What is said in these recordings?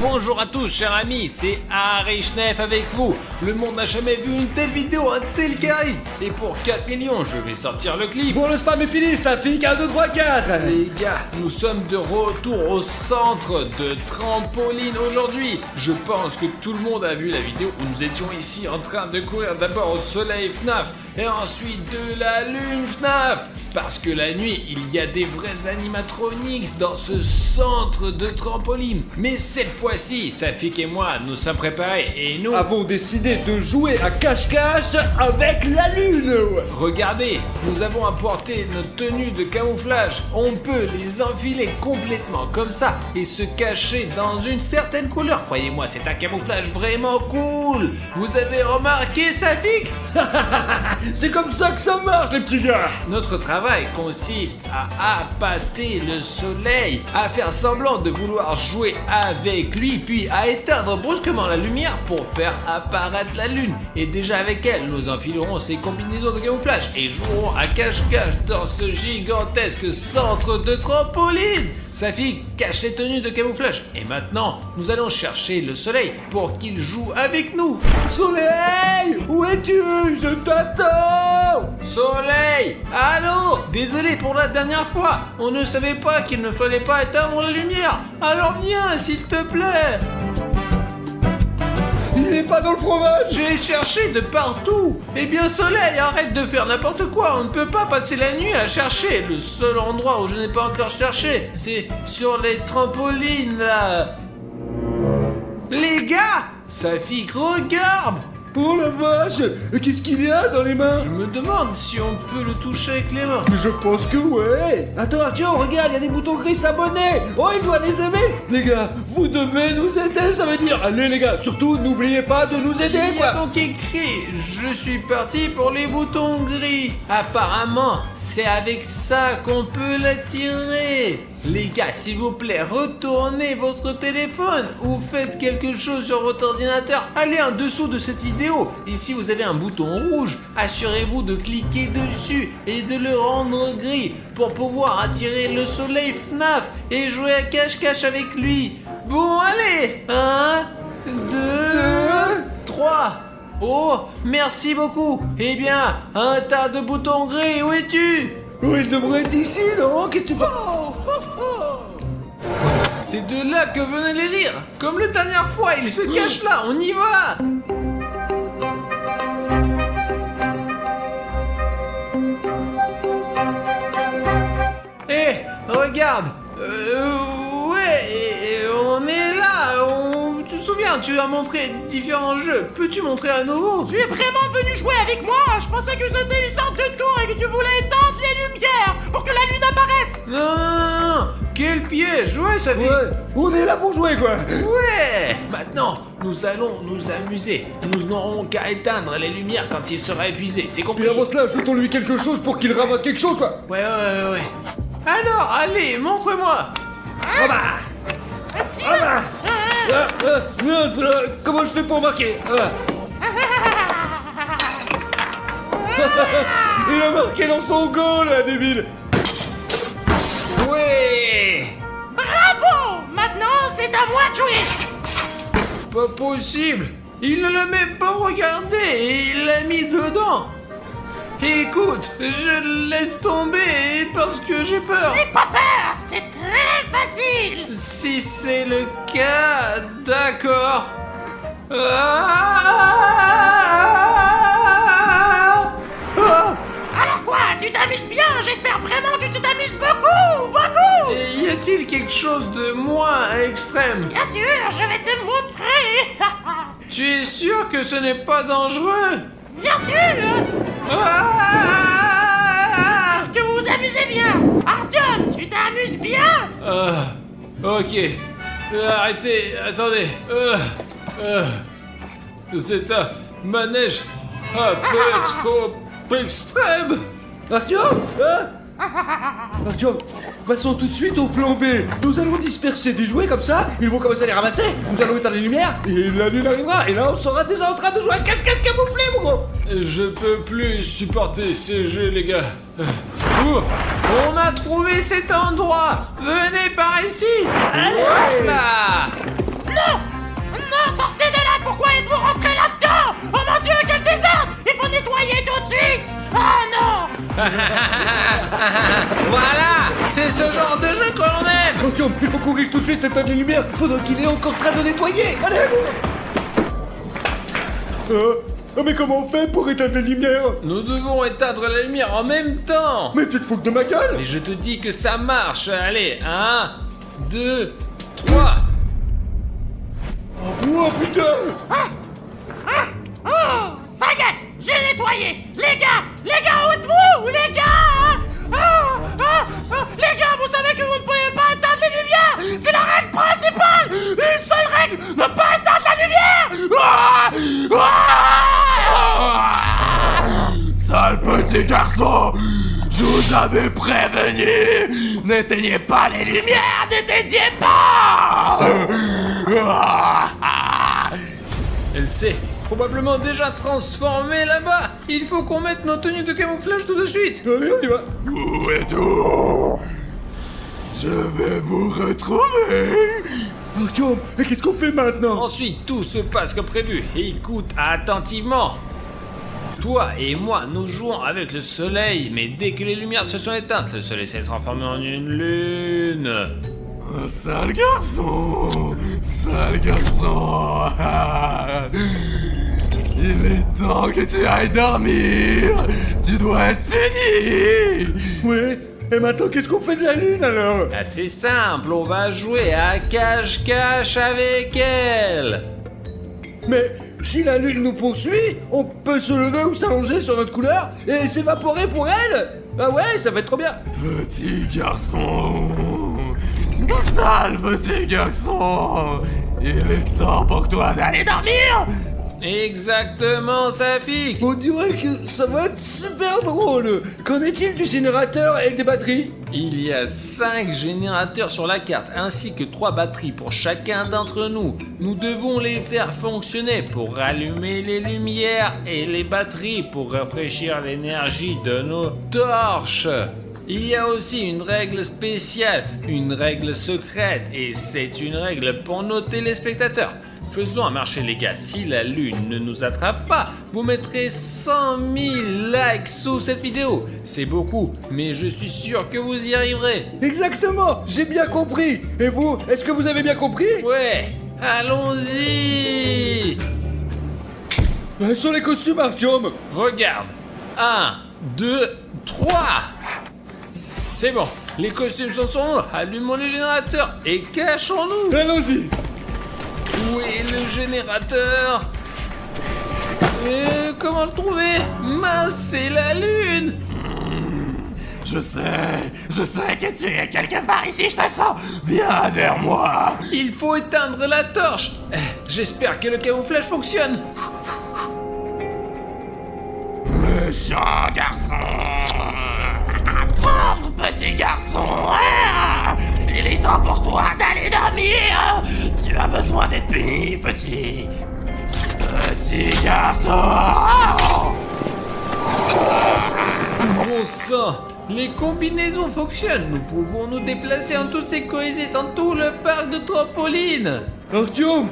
Bonjour à tous chers amis, c'est Harry Schnef avec vous. Le monde n'a jamais vu une telle vidéo, un tel charisme. Et pour 4 millions, je vais sortir le clip. Bon, le spam est fini, ça fait 1, 2, 3, 4. Les gars, nous sommes de retour au centre de trampoline aujourd'hui. Je pense que tout le monde a vu la vidéo où nous étions ici en train de courir d'abord au soleil FNAF et ensuite de la lune FNAF. Parce que la nuit, il y a des vrais animatronics dans ce centre de trampoline. Mais cette fois-ci, Safik et moi, nous sommes préparés et nous avons décidé de jouer à cache-cache avec la lune. Regardez, nous avons apporté notre tenue de camouflage. On peut les enfiler complètement comme ça et se cacher dans une certaine couleur. Croyez-moi, c'est un camouflage vraiment cool. Vous avez remarqué, Safik? C'est comme ça que ça marche, les petits gars. Notre travail consiste à appâter le soleil, à faire semblant de vouloir jouer avec lui, puis à éteindre brusquement la lumière pour faire apparaître la lune. Et déjà avec elle, nous enfilerons ces combinaisons de camouflage et jouerons à cache-cache dans ce gigantesque centre de trampoline. Safi, cache les tenues de camouflage. Et maintenant, nous allons chercher le soleil pour qu'il joue avec nous. Soleil, où es-tu? Je t'attends. Soleil, allô? Désolé pour la dernière fois. On ne savait pas qu'il ne fallait pas éteindre la lumière. Alors viens, s'il te plaît. Il n'est pas dans le fromage. J'ai cherché de partout. Eh bien Soleil, arrête de faire n'importe quoi. On ne peut pas passer la nuit à chercher. Le seul endroit où je n'ai pas encore cherché, c'est sur les trampolines là. Les gars, Safik, regarde. Oh la vache, qu'est-ce qu'il y a dans les mains? Je me demande si on peut le toucher avec les mains. Mais je pense que ouais. Attends Arthur, regarde, il y a des boutons gris s'abonner. Oh, il doit les aimer. Les gars, vous devez nous aider, ça veut dire. Allez les gars, surtout n'oubliez pas de nous aider, Il y a donc écrit, je suis parti pour les boutons gris. Apparemment, c'est avec ça qu'on peut l'attirer. Les gars, s'il vous plaît, retournez votre téléphone ou faites quelque chose sur votre ordinateur. Allez en dessous de cette vidéo. Et si vous avez un bouton rouge, assurez-vous de cliquer dessus et de le rendre gris pour pouvoir attirer le soleil FNAF et jouer à cache-cache avec lui. Bon, allez. 1, 2, 3. Oh, merci beaucoup. Eh bien, un tas de boutons gris, où es-tu? Oh, il devrait être ici, non? Qu'est-ce que tu C'est de là que venaient les rires. Comme la dernière fois, il se cache là, on y va. Regarde. Ouais, on est là. Tu te souviens, tu as montré différents jeux. Peux-tu montrer à nouveau? Tu es vraiment venu jouer avec moi? Je pensais que c'était une sorte de tour et que tu voulais éteindre les lumières pour que la lune apparaisse. Non. Quel piège. Ouais, ça fait... Ouais, on est là pour jouer, quoi. Ouais. Maintenant, nous allons nous amuser. Nous n'aurons qu'à éteindre les lumières quand il sera épuisé. C'est compris? Et avant cela, jetons-lui quelque chose pour qu'il ramasse quelque chose, quoi. Ouais. Alors, allez, montre-moi. Ah bah. Tiens. Comment je fais pour marquer? Il a marqué dans son goal, là, débile. Ouais. Bravo. Maintenant, c'est à moi de jouer. Pas possible. Il ne l'a même pas regardé et il l'a mis dedans. Écoute, je laisse tomber parce que j'ai peur. N'aie pas peur, c'est très facile. Si c'est le cas, d'accord. Alors quoi, tu t'amuses bien? J'espère vraiment que tu t'amuses beaucoup. Et y a-t-il quelque chose de moins extrême? Bien sûr, je vais te montrer. Tu es sûr que ce n'est pas dangereux? Bien sûr. Que vous vous amusez bien. Artyom, tu t'amuses bien? Ok. Arrêtez, attendez. C'est un manège un peu trop extrême. Artyom, Artyom, passons tout de suite au plan B. Nous allons disperser des jouets comme ça, ils vont commencer à les ramasser, nous allons éteindre les lumières, et la lune arrivera, et là on sera déjà en train de jouer à cache-cache camouflé, mon gros. Je peux plus supporter ces jeux, les gars. On a trouvé cet endroit. Venez par ici. Voilà. Non, Voilà, c'est ce genre de jeu que l'on aime. Artyom, il faut courir tout de suite éteindre les lumières pendant qu'il est encore en train de nettoyer. Allez. Mais comment on fait pour éteindre les lumières? Nous devons éteindre la lumière en même temps. Mais tu te fous de ma gueule? Mais je te dis que ça marche. Allez, 1, 2, 3. Oh putain! Oh, ça y est, j'ai nettoyé. Les gars, où êtes-vous? Les gars les gars, vous savez que vous ne pouvez pas éteindre les lumières. C'est la règle principale. Une seule règle, ne pas éteindre la lumière. Sale petit garçon, je vous avais prévenu. N'éteignez pas les lumières, n'éteignez pas. Elle s'est probablement déjà transformée là-bas. Il faut qu'on mette nos tenues de camouflage tout de suite. Allez, on y va. Où êtes-vous? Je vais vous retrouver. Artyom, mais qu'est-ce qu'on fait maintenant? Ensuite, tout se passe comme prévu. Écoute attentivement. Toi et moi, nous jouons avec le soleil, mais dès que les lumières se sont éteintes, le soleil s'est transformé en une lune. Sale garçon, sale garçon. Il est temps que tu ailles dormir. Tu dois être puni. Ouais, et maintenant qu'est-ce qu'on fait de la lune alors? C'est simple, on va jouer à cache-cache avec elle. Mais si la lune nous poursuit, on peut se lever ou s'allonger sur notre couleur et s'évaporer pour elle. Ah ouais, ça va être trop bien. Petit garçon, sale petit garçon, il est temps pour toi d'aller dormir. Exactement, Safik. On dirait que ça va être super drôle. Qu'en est-il du générateur et des batteries? Il y a 5 générateurs sur la carte, ainsi que 3 batteries pour chacun d'entre nous. Nous devons les faire fonctionner pour rallumer les lumières et les batteries pour rafraîchir l'énergie de nos torches. Il y a aussi une règle spéciale, une règle secrète, et c'est une règle pour nos téléspectateurs. Faisons un marché les gars, si la lune ne nous attrape pas, vous mettrez 100 000 likes sous cette vidéo. C'est beaucoup, mais je suis sûr que vous y arriverez. Exactement, j'ai bien compris. Et vous, est-ce que vous avez bien compris? Ouais, allons-y. Sur les costumes, Artyom. Regarde, 1, 2, 3. C'est bon, les costumes sont sur nous, allumons les générateurs et cachons-nous. Allons-y. Où est le générateur? Comment le trouver? Mince, c'est la lune. Je sais que tu es quelque part ici, je te sens. Viens vers moi. Il faut éteindre la torche. J'espère que le camouflage fonctionne. Méchant garçon. Pauvre petit garçon. Il est temps pour toi d'aller dormir. Tu as besoin d'être puni, petit garçon. Bon sang, les combinaisons fonctionnent. Nous pouvons nous déplacer en toute sécurité dans tout le parc de trampoline. Artyom.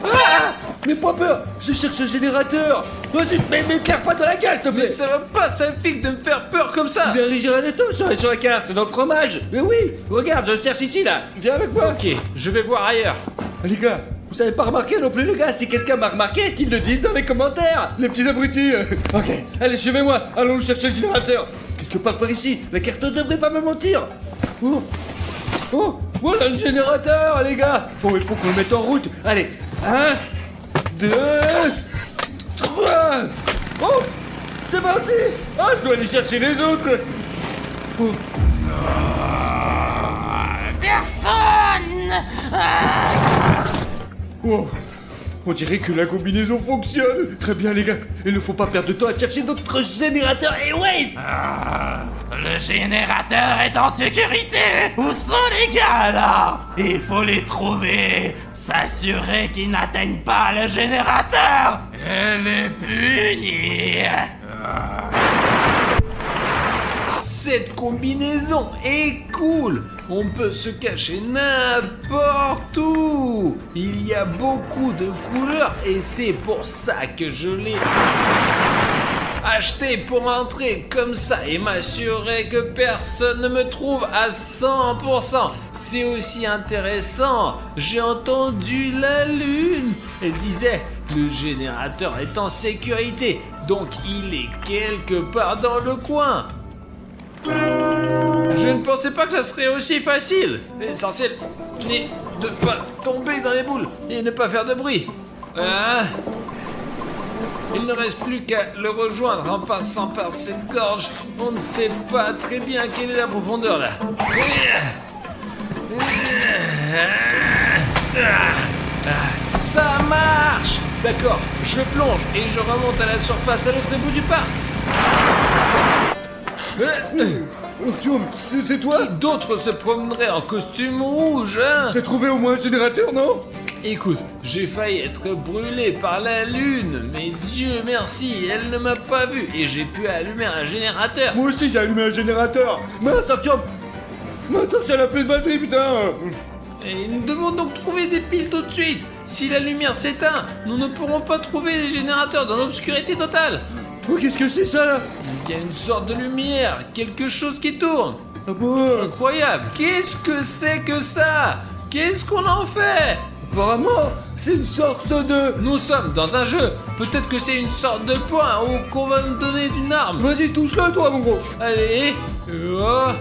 Mais pas peur, je cherche ce générateur. Vas-y, mais claire pas dans la gueule, s'il te Mais plaît. ça va pas, Safik, de me faire peur comme ça. Viens Rigiradetto sur la carte, dans le fromage. Mais oui, regarde, je cherche ici, là. Viens avec moi. Ok, je vais voir ailleurs. Les gars, vous avez pas remarqué non plus, les gars? Si quelqu'un m'a remarqué, qu'il le dise dans les commentaires. Les petits abrutis. Ok, allez, suivez-moi. Allons chercher le générateur. Quelque part par ici. La carte ne devrait pas me mentir. Oh, voilà le générateur, les gars. Bon, il faut qu'on le mette en route. Allez, 1, 2, 3. Oh, c'est parti. Ah, je dois aller chercher les autres. Oh. Personne. Oh, on dirait que la combinaison fonctionne. Très bien, les gars. Il ne faut pas perdre de temps à chercher notre générateur. Et ouais. Le générateur est en sécurité. Où sont les gars là? Il faut les trouver. S'assurer qu'ils n'atteignent pas le générateur et les punir. Cette combinaison est cool. On peut se cacher n'importe où. Il y a beaucoup de couleurs et c'est pour ça que je l'ai acheté pour entrer comme ça et m'assurer que personne ne me trouve à 100%. C'est aussi intéressant. J'ai entendu la lune. Elle disait, le générateur est en sécurité, donc il est quelque part dans le coin. Je ne pensais pas que ça serait aussi facile. L'essentiel n'est de pas tomber dans les boules et ne pas faire de bruit. Il ne reste plus qu'à le rejoindre en passant par cette gorge. On ne sait pas très bien quelle est la profondeur là. Ça marche! D'accord, je plonge et je remonte à la surface à l'autre bout du parc. Artyom, c'est toi? D'autres se promèneraient en costume rouge, hein? T'as trouvé au moins un générateur, non? Écoute, j'ai failli être brûlé par la lune, mais Dieu merci, elle ne m'a pas vu et j'ai pu allumer un générateur. Moi aussi j'ai allumé un générateur. Mince, Artyom! Maintenant ça n'a plus de batterie, putain! Et nous devons donc trouver des piles tout de suite. Si la lumière s'éteint, nous ne pourrons pas trouver les générateurs dans l'obscurité totale. Oh, qu'est-ce que c'est ça là? Il y a une sorte de lumière, quelque chose qui tourne. Ah bon? Incroyable. Qu'est-ce que c'est que ça? Qu'est-ce qu'on en fait? Apparemment, c'est une sorte de... Nous sommes dans un jeu. Peut-être que c'est une sorte de point ou qu'on va nous donner une arme. Vas-y, touche-le toi, mon gros. Allez. Oh.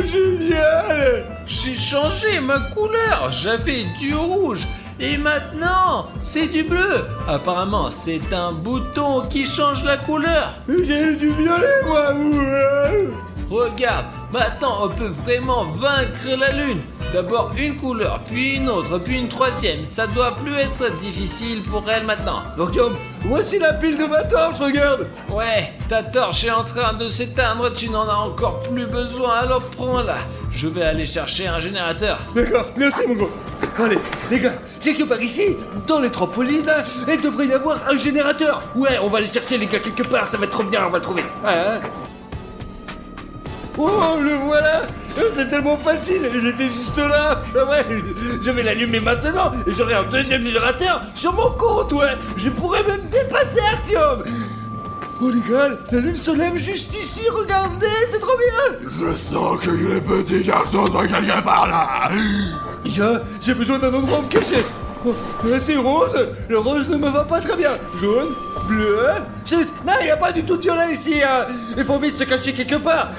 Génial! J'ai changé ma couleur. J'avais du rouge. Et maintenant, c'est du bleu. Apparemment, c'est un bouton qui change la couleur. J'ai du violet, moi! Regarde, maintenant on peut vraiment vaincre la lune. D'abord une couleur, puis une autre, puis une troisième. Ça doit plus être difficile pour elle maintenant. Artyom, voici la pile de ma torche, regarde! Ouais, ta torche est en train de s'éteindre, tu n'en as encore plus besoin, alors prends-la. Je vais aller chercher un générateur. D'accord, merci mon gros. Allez, les gars, quelque part ici, dans les trampolines, là, il devrait y avoir un générateur. Ouais, on va aller chercher les gars quelque part, ça va être trop bien, on va le trouver. Hein? Oh, le voilà! C'est tellement facile, il était juste là. Ah ouais, je vais l'allumer maintenant et j'aurai un deuxième générateur sur mon compte, ouais. Je pourrais même dépasser Artyom. Oh les gars, la lune se lève juste ici, regardez, c'est trop bien. Je sens que les petits garçons sont quelque part là. J'ai besoin d'un endroit où me cacher. Oh, là c'est rose, le rose ne me va pas très bien. Jaune, bleu, zut, non, il n'y a pas du tout de violet ici, hein. Il faut vite se cacher quelque part.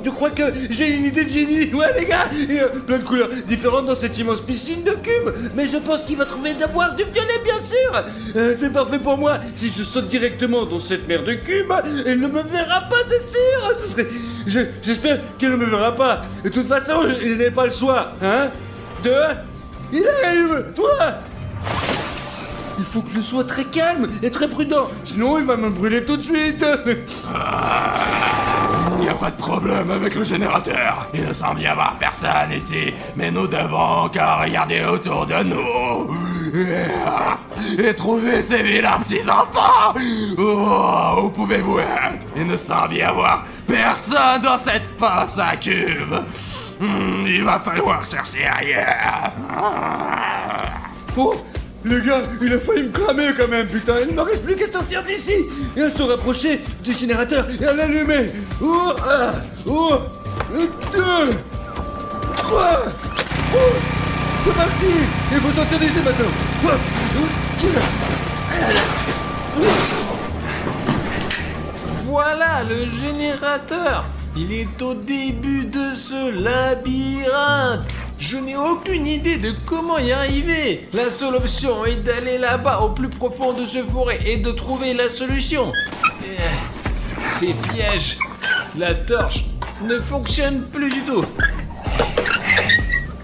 Tu crois que j'ai une idée de génie? Ouais les gars, il y a plein de couleurs différentes dans cette immense piscine de cubes. Mais je pense qu'il va trouver d'avoir du violet bien sûr. C'est parfait pour moi. Si je saute directement dans cette mer de cubes, elle ne me verra pas, c'est sûr. Ce serait... J'espère qu'elle ne me verra pas. De toute façon, je n'ai pas le choix, hein. Il arrive, toi. Il faut que je sois très calme et très prudent, sinon il va me brûler tout de suite. Il n'y a pas de problème avec le générateur. Il ne semble y avoir personne ici, mais nous devons encore regarder autour de nous et trouver ces vilains petits enfants. Oh, où pouvez-vous être? Il ne semble y avoir personne dans cette fosse à cubes. Il va falloir chercher ailleurs. Oh, les gars, il a failli me cramer quand même, putain. Il ne me reste plus qu'à sortir d'ici et à se rapprocher du générateur et à l'allumer. Oh, un, oh, 2, 3. Oh, c'est parti. Il faut sortir d'ici maintenant. Voilà le générateur. Il est au début de ce labyrinthe. Je n'ai aucune idée de comment y arriver. La seule option est d'aller là-bas au plus profond de ce forêt et de trouver la solution. Les pièges. La torche ne fonctionne plus du tout.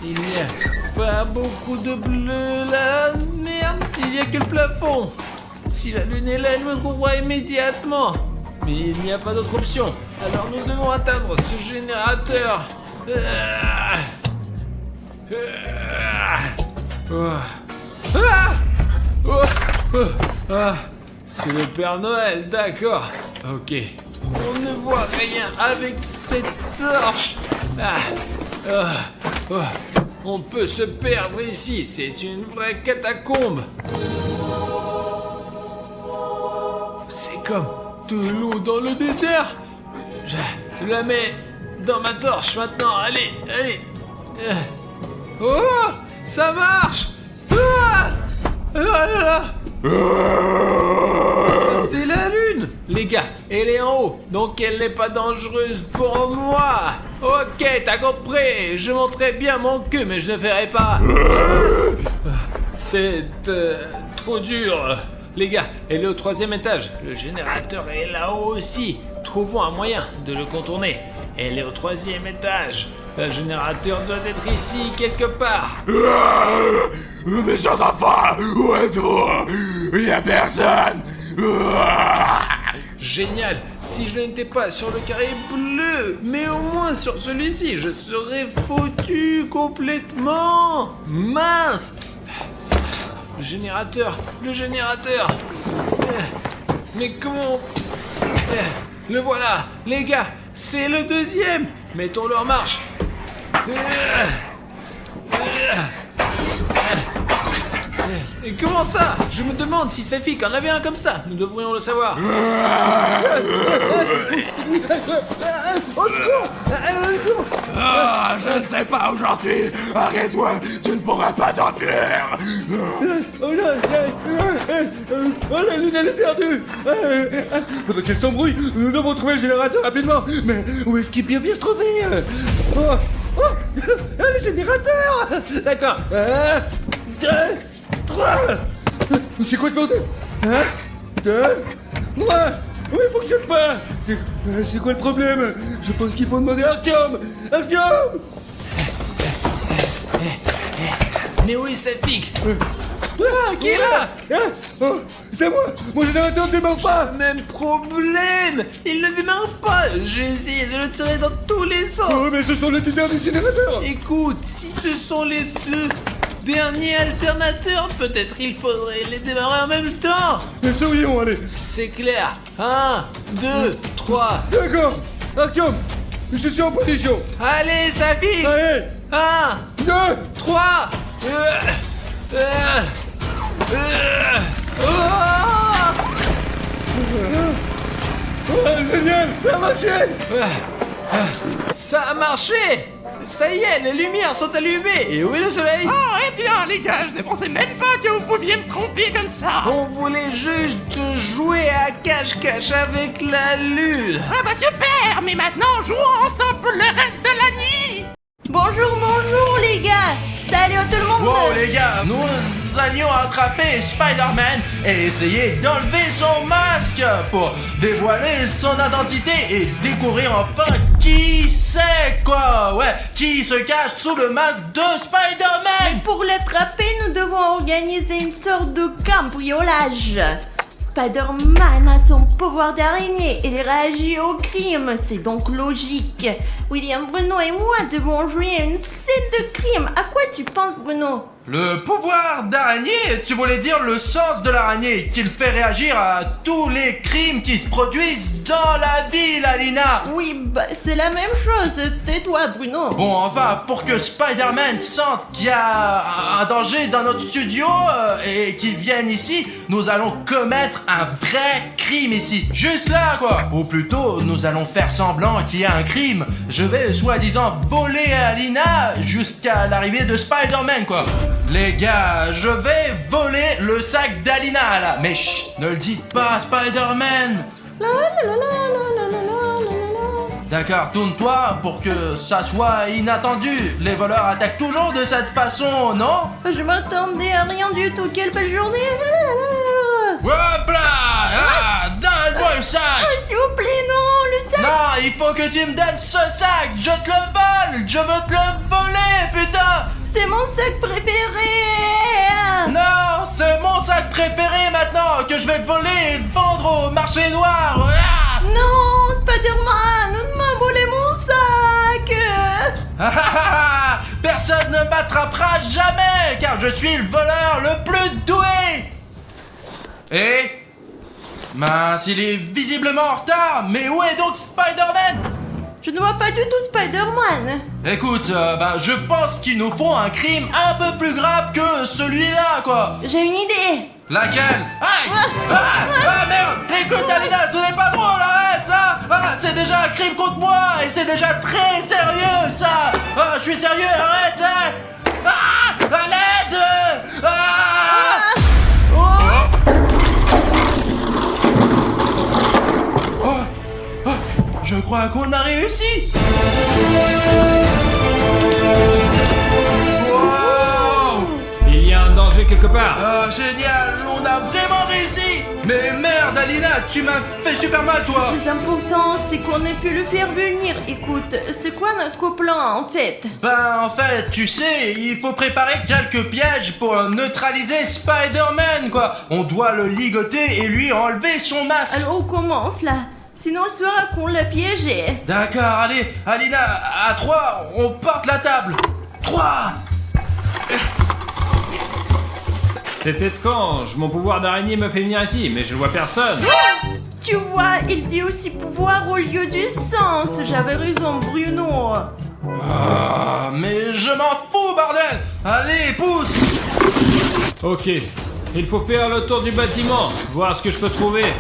Il n'y a pas beaucoup de bleu là. Merde, il n'y a que le plafond. Si la lune est là, elle me trouvera immédiatement. Mais il n'y a pas d'autre option. Alors nous devons atteindre ce générateur. C'est le Père Noël, d'accord. Ok. On ne voit rien avec cette torche. On peut se perdre ici, c'est une vraie catacombe. C'est comme de l'eau dans le désert. Je la mets dans ma torche maintenant, allez. Oh, ça marche. C'est la lune. Les gars, elle est en haut, donc elle n'est pas dangereuse pour moi. Ok, t'as compris. Je montrerai bien mon cul, mais je ne ferai pas. C'est trop dur. Les gars, elle est au 3e étage. Le générateur est là-haut aussi. Trouvons un moyen de le contourner. Elle est au 3e étage. Le générateur doit être ici quelque part. Mes chers enfants, où êtes-vous? Il y a personne. Génial. Si je n'étais pas sur le carré bleu, mais au moins sur celui-ci, je serais foutu complètement. Mince. Le générateur. Mais comment... Le voilà. Les gars, c'est le 2e. Mettons-le en marche. Et comment ça? Je me demande si Safik en avait un comme ça. Nous devrions le savoir. Au secours! Ah, je ne sais pas où j'en suis. Arrête-toi, tu ne pourras pas t'enfuir. Oh la lune elle est perdue. Pendant qu'elle s'embrouille, nous devons trouver le générateur rapidement. Mais où est-ce qu'il peut bien se trouver? Le générateur. D'accord. 1, 2, 3. C'est quoi ce bordel? 1, 2, 3. Oui, il fonctionne pas. C'est quoi le problème? Je pense qu'il faut demander à Artyom. Artyom. Mais où est Safik? Qui est là? Oh, c'est moi. Mon générateur ne démarre pas. Même problème. Il ne démarre pas. J'ai essayé de le tirer dans tous les sens. Oh, mais ce sont les deux derniers générateurs. Écoute, si ce sont les 2 derniers alternateurs, peut-être il faudrait les démarrer en même temps. Mais sourions, allez. C'est clair. 1, 2, 3. D'accord. Artyom, je suis en position. Allez, Safik. Allez. 1, 2. 3. Oh, génial, ça a marché. Ça a marché. Ça y est, les lumières sont allumées. Et où est le soleil? Oh, eh bien, les gars, je ne pensais même pas que vous pouviez me tromper comme ça. On voulait juste jouer à cache-cache avec la lune. Ah bah super, mais maintenant, jouons ensemble pour le reste de la nuit. Bonjour les gars. Salut à tout le monde. Wow, les gars, nous allions attraper Spider-Man et essayer d'enlever son masque pour dévoiler son identité et découvrir enfin qui c'est, quoi. Ouais, qui se cache sous le masque de Spider-Man. Pour l'attraper, nous devons organiser une sorte de cambriolage. Spider-Man a son pouvoir d'araignée et il réagit au crime, c'est donc logique. William, Bruno et moi devons jouer à une scène de crime. À quoi tu penses, Bruno? Le pouvoir d'araignée, tu voulais dire le sens de l'araignée, qu'il fait réagir à tous les crimes qui se produisent dans la ville, Alina. Oui, bah c'est la même chose, tais-toi, Bruno. Bon, enfin, pour que Spider-Man sente qu'il y a un danger dans notre studio et qu'il vienne ici, nous allons commettre un vrai crime ici. Juste là, quoi. Ou plutôt, nous allons faire semblant qu'il y a un crime. Je vais, soi-disant, voler Alina jusqu'à l'arrivée de Spider-Man, quoi. Les gars, je vais voler le sac d'Alina, là. Mais chut, ne le dites pas à Spider-Man. La la la la la la la la la. D'accord, tourne-toi pour que ça soit inattendu. Les voleurs attaquent toujours de cette façon, non? Je m'attendais à rien du tout, quelle belle journée. Hop là! Ah, donne-moi le sac! Oh, s'il vous plaît, non, le sac. Non, il faut que tu me donnes ce sac! Je te le vole! Je veux te le voler, putain! C'est mon sac préféré. Non, c'est mon sac préféré maintenant que je vais voler et vendre au marché noir! Ah! Non, Spider-Man, ne m'a volé mon sac. Ah, ah, ah, personne ne m'attrapera jamais car je suis le voleur le plus doué! Et... mince, il est visiblement en retard, mais où est donc Spider-Man? Je ne vois pas du tout Spider-Man. Écoute, je pense qu'il nous faut un crime un peu plus grave que celui-là, quoi. J'ai une idée. Laquelle? Aïe! Ah, merde! Écoute, Alina, ce n'est pas drôle, arrête ça! C'est déjà un crime contre moi et c'est déjà très sérieux, ça! Je suis sérieux, arrête ça! À l'aide! Je crois qu'on a réussi! Wow! Il y a un danger quelque part. Génial! On a vraiment réussi! Mais merde, Alina, tu m'as fait super mal, toi! Le plus important, c'est qu'on ait pu le faire venir. Écoute, c'est quoi notre plan en fait? En fait, tu sais, il faut préparer quelques pièges pour neutraliser Spider-Man, quoi! On doit le ligoter et lui enlever son masque! Alors on commence là. Sinon il saura qu'on l'a piégé. D'accord, allez, Alina, à 3, on porte la table! 3! C'est étrange, mon pouvoir d'araignée me fait venir ici, mais je vois personne. Tu vois, il dit aussi pouvoir au lieu du sens. J'avais raison, Bruno. Mais je m'en fous, bordel! Allez, pousse! Ok, il faut faire le tour du bâtiment, voir ce que je peux trouver.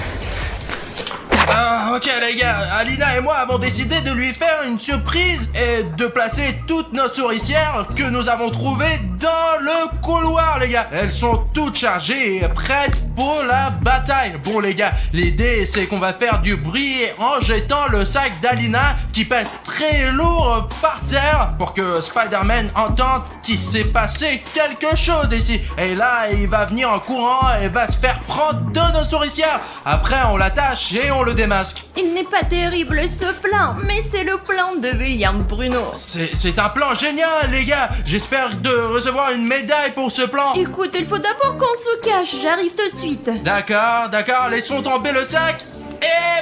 Ok les gars, Alina et moi avons décidé de lui faire une surprise et de placer toutes nos souricières que nous avons trouvées dans le couloir, les gars. Elles sont toutes chargées et prêtes pour la bataille. Bon les gars, l'idée c'est qu'on va faire du bruit en jetant le sac d'Alina qui pèse très lourd par terre pour que Spider-Man entende qu'il s'est passé quelque chose ici. Et là, il va venir en courant et va se faire prendre de nos souricières. Après, on l'attache et on le démasque. Il n'est pas terrible ce plan, mais c'est le plan de William Bruno. C'est un plan génial, les gars. J'espère de recevoir une médaille pour ce plan. Écoute, il faut d'abord qu'on se cache, j'arrive tout de suite. D'accord, laissons tomber le sac. Et...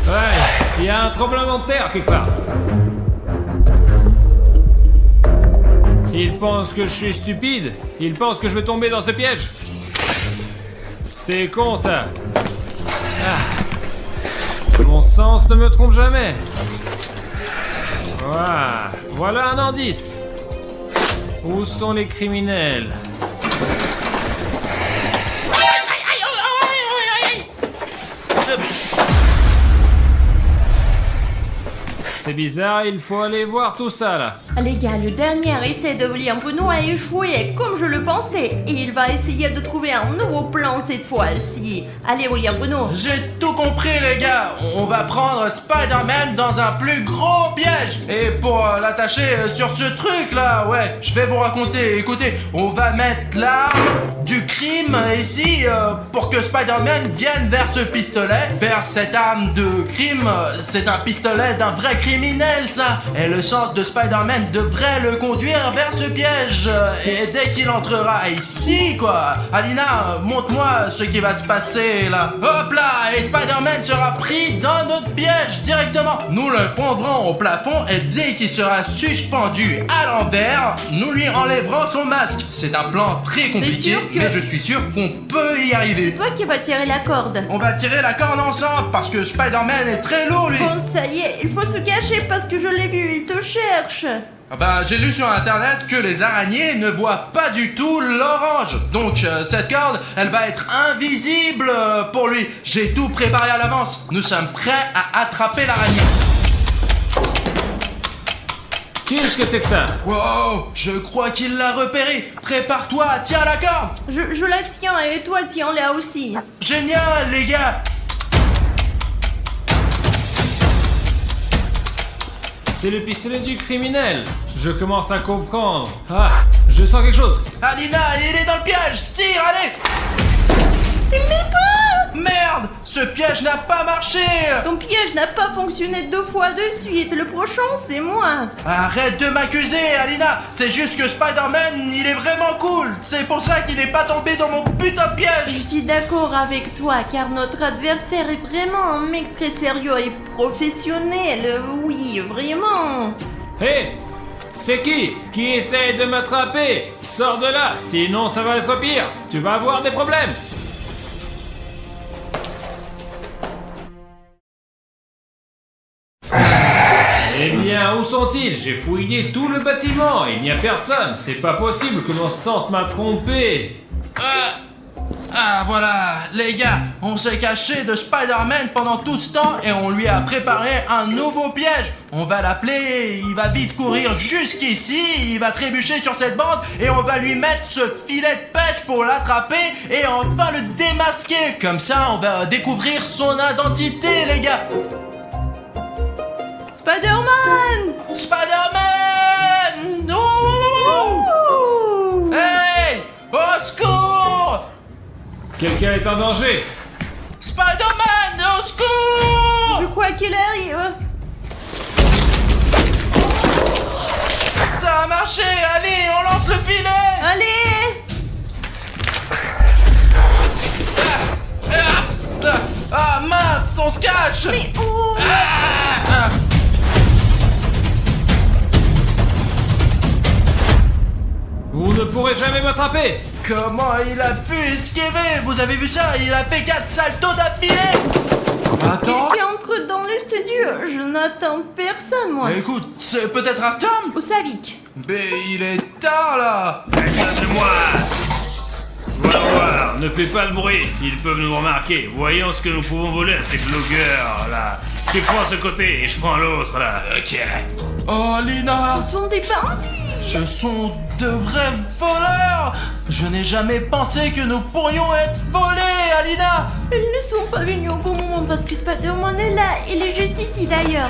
Ouais, il y a un tremblement de terre quelque part. Il pense que je suis stupide. Il pense que je vais tomber dans ce piège. C'est con ça. Mon sens ne me trompe jamais. Voilà un indice. Où sont les criminels? C'est bizarre, il faut aller voir tout ça là. Les gars, le dernier essai de William Bruno a échoué, comme je le pensais. Et il va essayer de trouver un nouveau plan cette fois-ci. Allez, William Bruno. J'ai tout compris, les gars. On va prendre Spider-Man dans un plus gros piège. Et pour l'attacher sur ce truc là, ouais, je vais vous raconter. Écoutez, on va mettre l'arme du crime ici pour que Spider-Man vienne vers ce pistolet, vers cette arme de crime. C'est un pistolet d'un vrai criminel, ça. Et le sens de Spider-Man devrait le conduire vers ce piège. Et dès qu'il entrera ici, quoi. Alina, montre-moi ce qui va se passer là. Hop là, et Spider-Man sera pris dans notre piège directement. Nous le prendrons au plafond et dès qu'il sera suspendu à l'envers, nous lui enlèverons son masque. C'est un plan très compliqué, mais je suis sûr qu'on peut y arriver. C'est toi qui vas tirer la corde. On va tirer la corde ensemble parce que Spider-Man est très lourd, lui. Bon, ça y est, il faut se cacher parce que je l'ai vu, il te cherche. J'ai lu sur internet que les araignées ne voient pas du tout l'orange. Donc cette corde, elle va être invisible pour lui. J'ai tout préparé à l'avance. Nous sommes prêts à attraper l'araignée. Qu'est-ce que c'est que ça? Wow, je crois qu'il l'a repéré. Prépare-toi, tiens la corde. Je la tiens et toi tiens-la aussi. Génial, les gars. C'est le pistolet du criminel. Je commence à comprendre. Je sens quelque chose. Alina, il est dans le piège. Tire, allez. Il n'est pas. Merde, ce piège n'a pas marché. Ton piège n'a pas fonctionné 2 fois de suite. Le prochain, c'est moi. Arrête de m'accuser, Alina. C'est juste que Spider-Man, il est vraiment cool. C'est pour ça qu'il n'est pas tombé dans mon putain de piège. Je suis d'accord avec toi, car notre adversaire est vraiment un mec très sérieux et professionnel. Oui, vraiment. Hé, c'est qui essaie de m'attraper? Sors de là, sinon ça va être pire. Tu vas avoir des problèmes. Bien, où sont-ils? J'ai fouillé tout le bâtiment, il n'y a personne. C'est pas possible que mon sens m'a trompé. Ah voilà, les gars, on s'est caché de Spider-Man pendant tout ce temps et on lui a préparé un nouveau piège. On va l'appeler, il va vite courir jusqu'ici, il va trébucher sur cette bande et on va lui mettre ce filet de pêche pour l'attraper et enfin le démasquer. Comme ça, on va découvrir son identité, les gars. Spider-Man! Spider-Man! Oh! Hey! Au secours! Quelqu'un est en danger. Spider-Man, au secours! Je crois qu'il arrive. Ça a marché, allez, on lance le filet! Allez! Ah mince, on se cache! Mais où? Vous ne pourrez jamais m'attraper. Comment il a pu esquiver? Vous avez vu ça? Il a fait 4 saltos d'affilée! Attends! Qui entre dans le studio? Je n'attends personne, moi. Écoute, c'est peut-être Artem? Ou Savik? Mais il est tard là! Regardez-moi. Voilà, ne fais pas de bruit, ils peuvent nous remarquer. Voyons ce que nous pouvons voler à ces blogueurs là. Tu prends ce côté et je prends l'autre là. Ok. Oh Lina! Ce sont des bandits! Ce sont de vrais voleurs! Je n'ai jamais pensé que nous pourrions être volés, Alina! Ils ne sont pas venus au bon moment parce que Spider-Man est là. Il est juste ici d'ailleurs.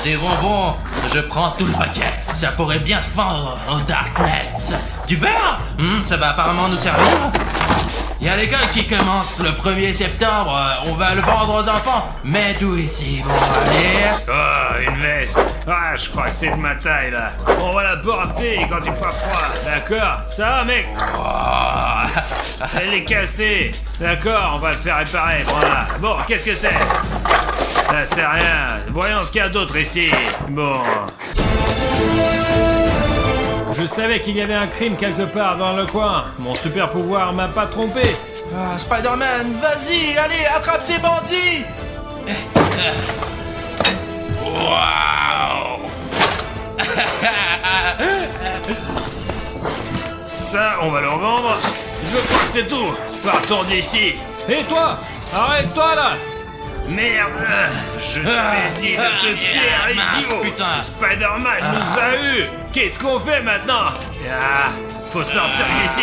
Des bonbons, je prends tout le paquet. Ça pourrait bien se vendre au Darknet. Du beurre? Ça va apparemment nous servir. Il y a l'école qui commence le 1er septembre. On va le vendre aux enfants. Mets tout ici, bon, allez. Oh, une veste. Ah, je crois que c'est de ma taille là. On va la porter quand il fera froid. D'accord? Ça va, mec? Elle est cassée. D'accord, on va le faire réparer. Voilà. Bon, qu'est-ce que c'est? Ça sert à rien. Voyons ce qu'il y a d'autre ici. Bon. Je savais qu'il y avait un crime quelque part dans le coin. Mon super pouvoir m'a pas trompé. Ah, Spider-Man, vas-y, allez, attrape ces bandits. Waouh! Ça, on va le revendre. Je crois que c'est tout. Partons d'ici. Et toi? Arrête-toi là! Merde! Je t'avais dit de te taire, idiot! putain. Spider-Man nous a eu! Qu'est-ce qu'on fait maintenant? Ah, faut sortir d'ici!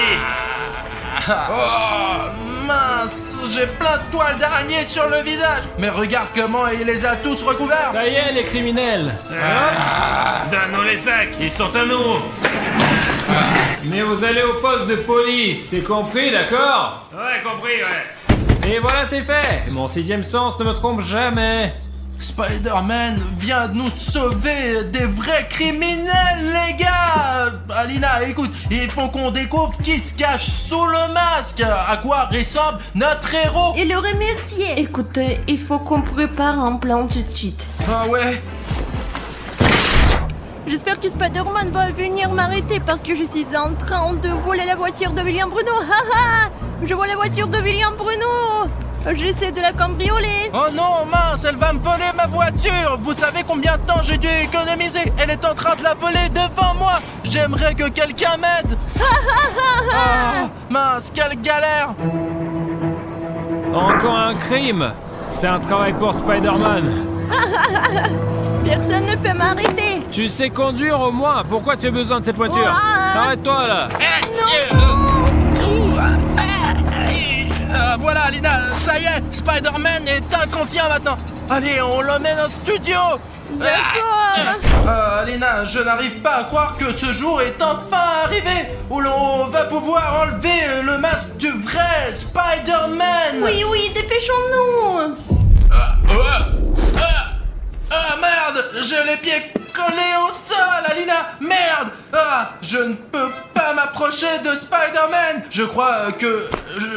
Oh, mince, j'ai plein de toiles d'araignée sur le visage. Mais regarde comment il les a tous recouverts. Ça y est, les criminels! Donne-nous les sacs, ils sont à nous! Mais vous allez au poste de police, c'est compris, d'accord? Ouais, compris, ouais. Et voilà, c'est fait! Mon 6e sens ne me trompe jamais! Spider-Man vient de nous sauver des vrais criminels, les gars! Alina, écoute, il faut qu'on découvre qui se cache sous le masque! À quoi ressemble notre héros! Et le remercier. Écoutez, il faut qu'on prépare un plan tout de suite. Ah ouais? J'espère que Spider-Man va venir m'arrêter parce que je suis en train de voler la voiture de William Bruno. Haha! Je vois la voiture de William Bruno. J'essaie de la cambrioler. Oh non, mince, elle va me voler ma voiture! Vous savez combien de temps j'ai dû économiser? Elle est en train de la voler devant moi! J'aimerais que quelqu'un m'aide! Oh, mince, quelle galère! Encore un crime! C'est un travail pour Spider-Man! Personne ne peut m'arrêter. Tu sais conduire au moins, pourquoi tu as besoin de cette voiture? Ouah. Arrête-toi là! Voilà, Alina, ça y est, Spider-Man est inconscient maintenant. Allez, on l'emmène au studio. D'accord. Alina, je n'arrive pas à croire que ce jour est enfin arrivé où l'on va pouvoir enlever le masque du vrai Spider-Man. Oui, oui, dépêchons-nous. Ah merde, j'ai les pieds collés au sol, Alina. Merde. Ah, je ne peux pas m'approcher de Spider-Man. Je crois que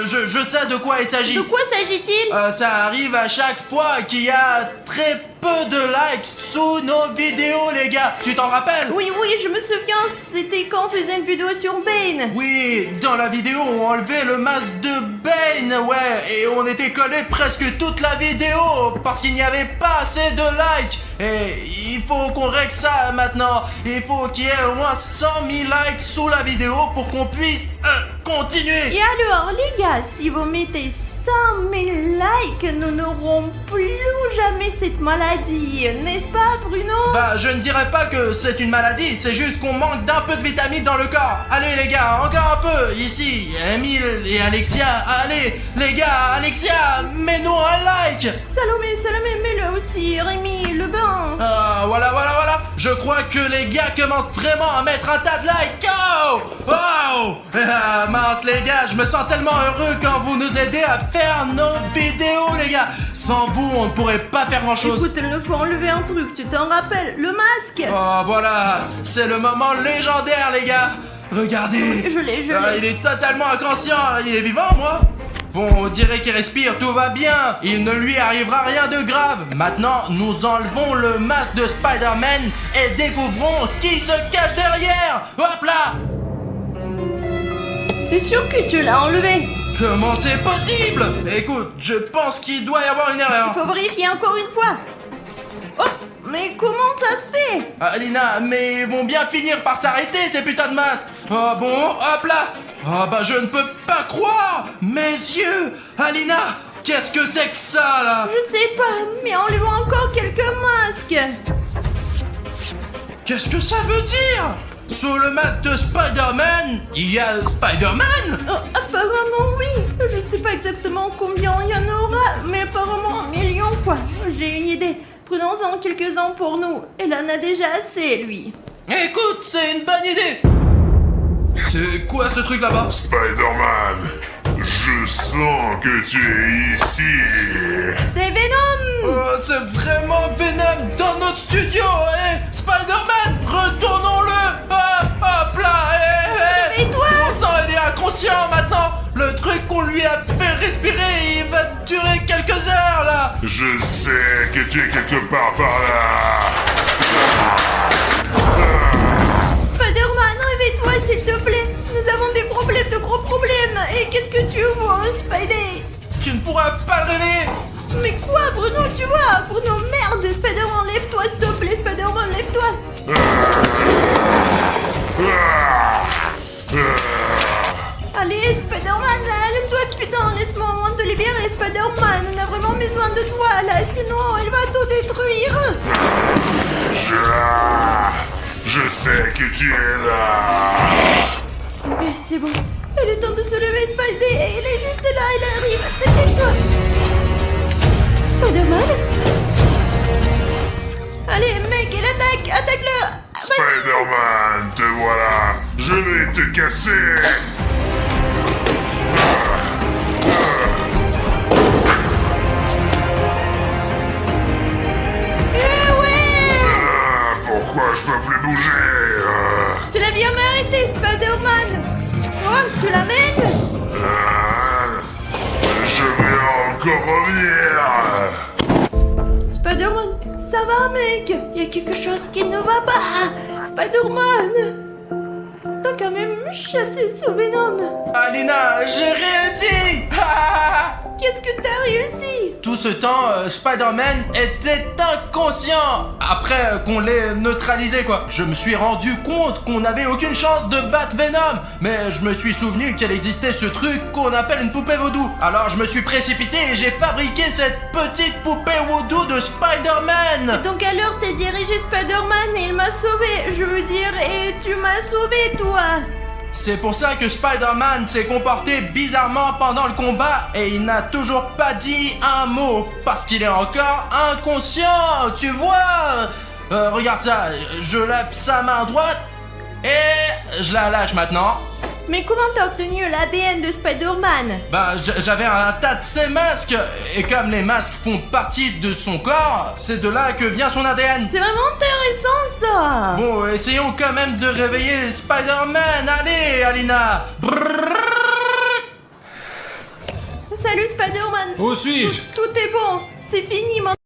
je sais de quoi il s'agit. De quoi s'agit-il? Ça arrive à chaque fois qu'il y a très peu de likes sous nos vidéos, les gars. Tu t'en rappelles? Oui, je me souviens, c'était quand on faisait une vidéo sur Bane. Oui, dans la vidéo, on enlevait le masque de Bane, ouais, et on était collé presque toute la vidéo parce qu'il n'y avait pas assez de likes. Et il faut qu'on règle ça maintenant. Il faut qu'il y ait au moins 100 000 likes sous la vidéo pour qu'on puisse continuer. Et alors, les gars, si vous mettez 100 000 likes, nous n'aurons plus jamais cette maladie, n'est-ce pas, Bruno? Bah, je ne dirais pas que c'est une maladie, c'est juste qu'on manque d'un peu de vitamines dans le corps. Allez, les gars, encore un peu. Ici, Emile et Alexia. Allez, les gars, Alexia, mets-nous un like. Salomé, mets-le aussi, Rémi, le bain. Voilà. Je crois que les gars commencent vraiment à mettre un tas de likes. Oh mince, les gars, je me sens tellement heureux quand vous nous aidez à faire nos vidéos, les gars. Sans vous, on ne pourrait pas faire grand-chose. Écoute, il nous faut enlever un truc, tu t'en rappelles? Le masque. Oh, voilà, c'est le moment légendaire, les gars. Regardez. Je l'ai. Il est totalement inconscient. Il est vivant, moi. Bon, on dirait qu'il respire, tout va bien. Il ne lui arrivera rien de grave. Maintenant, nous enlevons le masque de Spider-Man et découvrons qui se cache derrière. Hop là. T'es sûr que tu l'as enlevé? Comment c'est possible? Écoute, je pense qu'il doit y avoir une erreur. Il faut vérifier encore une fois. Oh, mais comment ça se fait? Alina, mais ils vont bien finir par s'arrêter ces putains de masques. Oh bon, hop là. Oh bah je ne peux pas croire. Mes yeux. Alina, qu'est-ce que c'est que ça là? Je sais pas, mais enlevons encore quelques masques. Qu'est-ce que ça veut dire? Sur le masque de Spider-Man, il y a Spider-Man? Oh, apparemment oui. Je sais pas exactement combien il y en aura, mais apparemment millions quoi. J'ai une idée. Prenons-en quelques-uns pour nous. Il en a déjà assez, lui. Écoute, c'est une bonne idée. C'est quoi ce truc là-bas? Spider-Man, je sens que tu es ici. C'est Venom. Oh, c'est vraiment Venom dans notre studio. Spider-Man, retournons-le. Hop là. Mais toi? Mon sang, il est inconscient maintenant. Le truc qu'on lui a fait respirer, il va durer quelques heures là. Je sais que tu es quelque part par là. Spider-Man, réveille-toi s'il te plaît. Nous avons des problèmes, de gros problèmes. Et qu'est-ce que tu vois, Spidey? Tu ne pourras pas le réveiller. Mais quoi, Bruno, tu vois? Bruno, merde, Spider-Man, lève-toi, s'il te plaît, Spider-Man, lève-toi. Allez, Spider-Man, allume-toi, putain, laisse-moi au moins te libérer, Spider-Man. On a vraiment besoin de toi, là, sinon il va tout détruire. Je sais que tu es là. Ok, c'est bon. Il est temps de se lever, Spidey. Il est juste là, il arrive. Dépêche-toi. Spider-Man? Allez, mec, il attaque. Attaque-le. Vas-y. Spider-Man, te voilà. Je vais te casser. Eh ouais. Pourquoi je peux plus bouger? Tu l'as bien mérité, Spider-Man. Oh, tu l'amènes? Je vais encore revenir. Spider-Man, ça va, mec? Il y a quelque chose qui ne va pas. Spider-Man. T'as quand même chassé ce Venom. Alina, j'ai réussi. Qu'est-ce que t'as réussi? Tout ce temps, Spider-Man était inconscient. Après qu'on l'ait neutralisé, quoi. Je me suis rendu compte qu'on n'avait aucune chance de battre Venom. Mais je me suis souvenu qu'il existait ce truc qu'on appelle une poupée vaudou. Alors je me suis précipité et j'ai fabriqué cette petite poupée vaudou de Spider-Man. Donc alors t'es dirigé Spider-Man et il m'a sauvé. Je veux dire, et tu m'as sauvé, toi. C'est pour ça que Spider-Man s'est comporté bizarrement pendant le combat et il n'a toujours pas dit un mot parce qu'il est encore inconscient, tu vois. Regarde ça, je lève sa main droite et je la lâche maintenant. Mais comment t'as obtenu l'ADN de Spider-Man? Bah, j'avais un tas de ces masques et comme les masques font partie de son corps, c'est de là que vient son ADN. C'est vraiment intéressant, ça. Bon, essayons quand même de réveiller Spider-Man. Allez, Alina. Salut, Spider-Man. Où suis-je? Tout est bon. C'est fini maintenant.